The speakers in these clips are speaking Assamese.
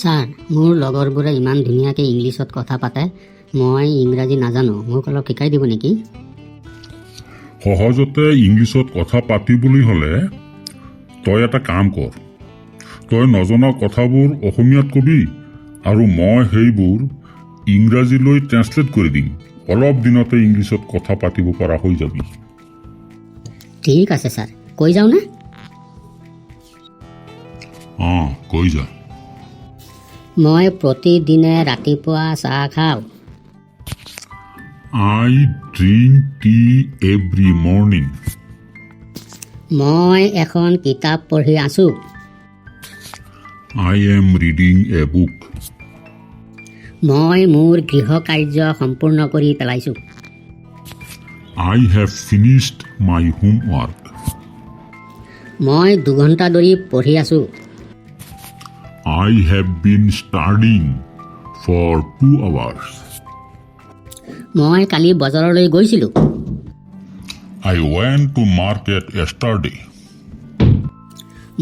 ছাৰ, মোৰ লগৰবোৰে ইমান ধুনীয়াকৈ ইংলিছত কথা পাতে, মই ইংৰাজী নাজানো, মোক অলপ শিকাই দিব নেকি? সহজতে ইংলিছত কথা পাতিবলৈ হ'লে তই এটা কাম কৰ, তই নজনা কথাবোৰ অসমীয়াত কবি আৰু মই সেইবোৰ ইংৰাজীলৈ ট্ৰেন্সলেট কৰি দিম। অলপ দিনতে ইংলিছত কথা পাতিব পৰা হৈ যাবি। ঠিক আছে ছাৰ, কৈ যাওঁনে? কৈ যা। মই প্ৰতিদিনে ৰাতিপুৱা চাহ খাওঁ। I drink tea every morning. মই এখন কিতাপ পঢ়ি আছোঁ। I am reading a book. মই মোৰ গৃহ কাৰ্য সম্পূৰ্ণ কৰি পেলাইছোঁ। I have finished my homework. মই 2 ঘণ্টা ধৰি পঢ়ি আছোঁ। I have been studying for 2 hours. মই কালি বজাৰলৈ গৈছিলোঁ। I went to market yesterday.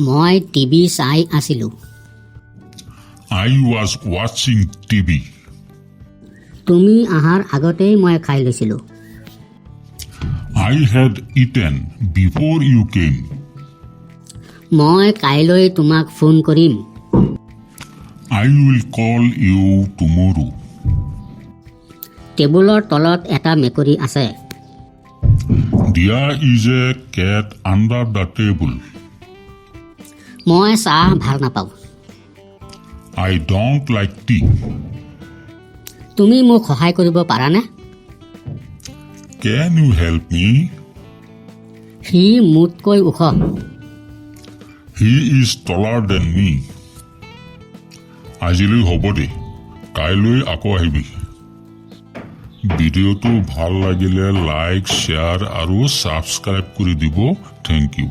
মই টিভি চাই আছিলোঁ। I was watching TV. তুমি অহাৰ আগতেই মই খাই লৈছিলোঁ। I had eaten before you came. মই কাইলৈ তোমাক ফোন কৰিম। I will call you tomorrow. টেবুলৰ তলত এটা মেকুৰী আছে। There is a cat under the table. মই চাহ ভাল নাপাওঁ। I don't like tea. তুমি মোক সহায় কৰিব পাৰানে? Can you help me? সি মোতকৈ ওখ। He is taller than me. আজিলৈ হ'ব দে, কাইলৈ আকৌ আহিবি। ভিডিঅ'টো ভাল লাগিলে লাইক, শ্বেয়াৰ আৰু ছাবস্ক্ৰাইব কৰি দিব। Thank U.